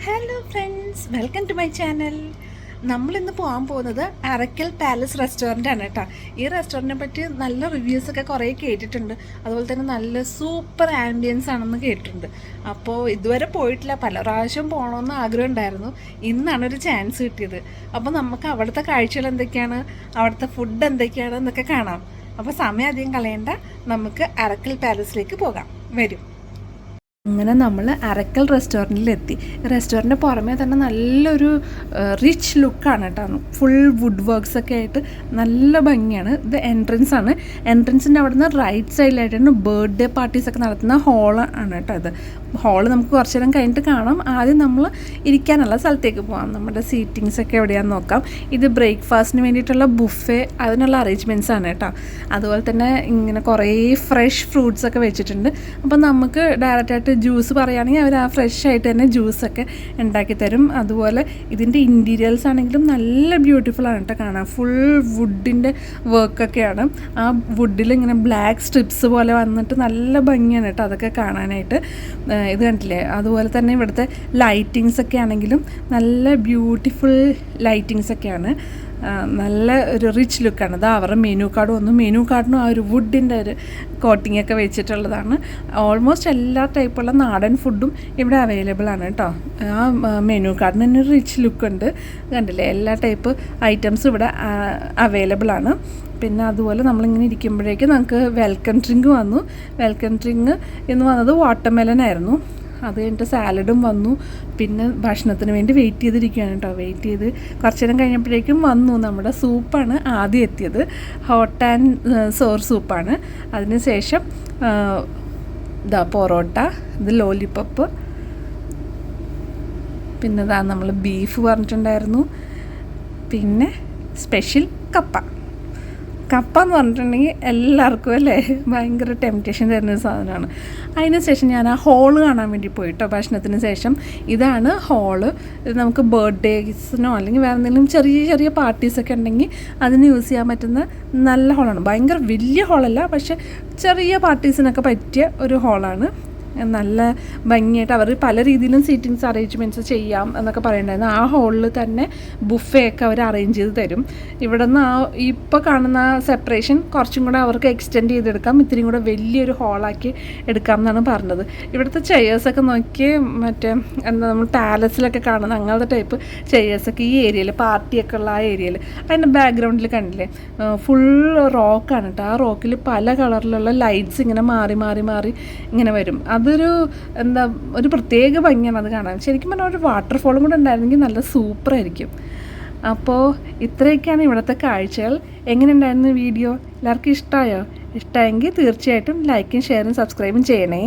Hello friends, welcome to my channel. നമ്മളിന്ന് പോകാൻ പോകുന്നത് അറക്കൽ പാലസ് റെസ്റ്റോറൻ്റ് ആണ് കേട്ടോ. ഈ റെസ്റ്റോറൻറ്റിനെ പറ്റി നല്ല റിവ്യൂസൊക്കെ കുറേ കേട്ടിട്ടുണ്ട്. അതുപോലെ തന്നെ നല്ല സൂപ്പർ ആംബിയൻസ് ആണെന്ന് കേട്ടിട്ടുണ്ട്. അപ്പോൾ ഇതുവരെ പോയിട്ടില്ല, പല പ്രാവശ്യം പോകണമെന്ന് ആഗ്രഹം ഉണ്ടായിരുന്നു. ഇന്നാണ് ഒരു ചാൻസ് കിട്ടിയത്. അപ്പോൾ നമുക്ക് അവിടുത്തെ കാഴ്ചകൾ എന്തൊക്കെയാണ്, അവിടുത്തെ ഫുഡ് എന്തൊക്കെയാണ് എന്നൊക്കെ കാണാം. അപ്പോൾ സമയം അധികം കളയണ്ട, നമുക്ക് അറക്കൽ പാലസിലേക്ക് പോകാം. വരും. അങ്ങനെ നമ്മൾ അറക്കൽ റെസ്റ്റോറൻറ്റിലെത്തി. റെസ്റ്റോറൻറ്റ് പുറമേ തന്നെ നല്ലൊരു റിച്ച് ലുക്കാണ് കേട്ടോ. ഫുൾ വുഡ് വർക്ക്സ് ഒക്കെ ആയിട്ട് നല്ല ഭംഗിയാണ്. ഇത് എൻട്രൻസ് ആണ്. എൻട്രൻസിൻ്റെ അവിടെ നിന്ന് റൈറ്റ് സൈഡിലായിട്ടാണ് ബർത്ത്ഡേ പാർട്ടീസൊക്കെ നടത്തുന്ന ഹോളാണ് കേട്ടോ. ഇത് ഹോള് നമുക്ക് കുറച്ച് നേരം കഴിഞ്ഞിട്ട് കാണാം. ആദ്യം നമ്മൾ ഇരിക്കാനുള്ള സ്ഥലത്തേക്ക് പോകാം. നമ്മുടെ സീറ്റിങ്സൊക്കെ എവിടെയാണെന്ന് നോക്കാം. ഇത് ബ്രേക്ക്ഫാസ്റ്റിന് വേണ്ടിയിട്ടുള്ള ബുഫേ, അതിനുള്ള അറേഞ്ച്മെൻറ്റ്സ് ആണ് കേട്ടോ. അതുപോലെ തന്നെ ഇങ്ങനെ കുറേ ഫ്രഷ് ഫ്രൂട്ട്സൊക്കെ വെച്ചിട്ടുണ്ട്. അപ്പം നമുക്ക് ഡയറക്റ്റായിട്ട് ജ്യൂസ് പറയുകയാണെങ്കിൽ അവർ ആ ഫ്രഷ് ആയിട്ട് തന്നെ ജ്യൂസൊക്കെ ഉണ്ടാക്കി തരും. അതുപോലെ ഇതിൻ്റെ ഇൻറ്റീരിയേഴ്സ് ആണെങ്കിലും നല്ല ബ്യൂട്ടിഫുള്ളാണ് കേട്ടോ കാണാൻ. ഫുൾ വുഡിൻ്റെ വർക്കൊക്കെയാണ്. ആ വുഡിൽ ഇങ്ങനെ ബ്ലാക്ക് സ്ട്രിപ്സ് പോലെ വന്നിട്ട് നല്ല ഭംഗിയാണ് കേട്ടോ അതൊക്കെ കാണാനായിട്ട്. ഇത് കണ്ടില്ലേ. അതുപോലെ തന്നെ ഇവിടുത്തെ ലൈറ്റിങ്സ് ഒക്കെ ആണെങ്കിലും നല്ല ബ്യൂട്ടിഫുൾ ലൈറ്റിങ്സ് ഒക്കെയാണ്. നല്ല ഒരു റിച്ച് ലുക്കാണ്. അത് അവരുടെ മെനു കാർഡ് വന്നു. മെനു കാർഡിനും ആ ഒരു വുഡിൻ്റെ ഒരു കോട്ടിംഗ് ഒക്കെ വെച്ചിട്ടുള്ളതാണ്. ഓൾമോസ്റ്റ് എല്ലാ ടൈപ്പുള്ള നാടൻ ഫുഡും ഇവിടെ അവൈലബിൾ ആണ് കേട്ടോ. ആ മെനു കാർഡിന് തന്നെ ഒരു റിച്ച് ലുക്കുണ്ട്. കണ്ടില്ലേ, എല്ലാ ടൈപ്പ് ഐറ്റംസും ഇവിടെ അവൈലബിൾ ആണ്. പിന്നെ അതുപോലെ നമ്മളിങ്ങനെ ഇരിക്കുമ്പോഴേക്ക് നമുക്ക് വെൽക്കം ഡ്രിങ്ക് വന്നു. വെൽക്കം ഡ്രിങ്ക് എന്ന് വന്നത് വാട്ടർമെലൻ ആയിരുന്നു. അത് കഴിഞ്ഞിട്ട് സാലഡും വന്നു. പിന്നെ ഭക്ഷണത്തിന് വേണ്ടി വെയിറ്റ് ചെയ്തിരിക്കുകയാണ് കേട്ടോ. വെയിറ്റ് ചെയ്ത് കുറച്ച് നേരം കഴിഞ്ഞപ്പോഴേക്കും വന്നു. നമ്മുടെ സൂപ്പാണ് ആദ്യം എത്തിയത്. ഹോട്ട് ആൻഡ് സോർ സൂപ്പാണ്. അതിന് ശേഷം ഇതാ പൊറോട്ട, ഇത് ലോലിപോപ്പ്, പിന്നെ ഇതാ നമ്മൾ ബീഫ് പറഞ്ഞിട്ടുണ്ടായിരുന്നു. പിന്നെ സ്പെഷ്യൽ കപ്പ എന്ന് പറഞ്ഞിട്ടുണ്ടെങ്കിൽ എല്ലാവർക്കും അല്ലേ ഭയങ്കര ടെംപ്റ്റേഷൻ തരുന്നൊരു സാധനമാണ്. അതിന് ശേഷം ഞാൻ ആ ഹോള് കാണാൻ വേണ്ടി പോയിട്ടോ ഭക്ഷണത്തിന് ശേഷം. ഇതാണ് ഹോള്. ഇത് നമുക്ക് ബർത്ത്ഡേസിനോ അല്ലെങ്കിൽ വേറെ എന്തെങ്കിലും ചെറിയ ചെറിയ പാർട്ടീസൊക്കെ ഉണ്ടെങ്കിൽ അതിന് യൂസ് ചെയ്യാൻ പറ്റുന്ന നല്ല ഹോളാണ്. ഭയങ്കര വലിയ ഹോളല്ല, പക്ഷേ ചെറിയ പാർട്ടീസിനൊക്കെ പറ്റിയ ഒരു ഹോളാണ്. നല്ല ഭംഗിയായിട്ട് അവർ പല രീതിയിലും സീറ്റിങ്സ് അറേഞ്ച്മെൻറ്റ്സ് ചെയ്യാം എന്നൊക്കെ പറയുന്നുണ്ടായിരുന്നു. ആ ഹോളിൽ തന്നെ ബുഫേ ഒക്കെ അവർ അറേഞ്ച് ചെയ്ത് തരും. ഇവിടെ നിന്ന് ആ ഇപ്പോൾ കാണുന്ന സെപ്പറേഷൻ കുറച്ചും കൂടെ അവർക്ക് എക്സ്റ്റെൻഡ് ചെയ്തെടുക്കാം, ഇത്തിരി കൂടെ വലിയൊരു ഹോളാക്കി എടുക്കാം എന്നാണ് പറഞ്ഞത്. ഇവിടുത്തെ ചെയേഴ്സൊക്കെ നോക്കി മറ്റേ എന്താ നമ്മൾ പാലസിലൊക്കെ കാണുന്ന അങ്ങനത്തെ ടൈപ്പ് ചെയേഴ്സൊക്കെ ഈ ഏരിയയിൽ, പാർട്ടിയൊക്കെ ഉള്ള ആ ഏരിയയിൽ. അതിൻ്റെ ബാക്ക്ഗ്രൗണ്ടിൽ കണ്ടില്ലേ ഫുൾ റോക്കാണ് കേട്ടോ. ആ റോക്കിൽ പല കളറിലുള്ള ലൈറ്റ്സ് ഇങ്ങനെ മാറി മാറി മാറി ഇങ്ങനെ വരും. അതൊരു എന്താ ഒരു പ്രത്യേക ഭംഗിയാണ് അത് കാണാൻ. ശരിക്കും പറഞ്ഞാൽ ഒരു വാട്ടർഫോളും കൂടെ ഉണ്ടായിരുന്നെങ്കിൽ നല്ല സൂപ്പറായിരിക്കും. അപ്പോൾ ഇത്രയൊക്കെയാണ് ഇവിടുത്തെ കാഴ്ചകൾ. എങ്ങനെ ഉണ്ടായിരുന്നു വീഡിയോ? എല്ലാവർക്കും ഇഷ്ടമായോ? ഇഷ്ടമായെങ്കിൽ തീർച്ചയായിട്ടും ലൈക്കും ഷെയറും സബ്സ്ക്രൈബും ചെയ്യണേ.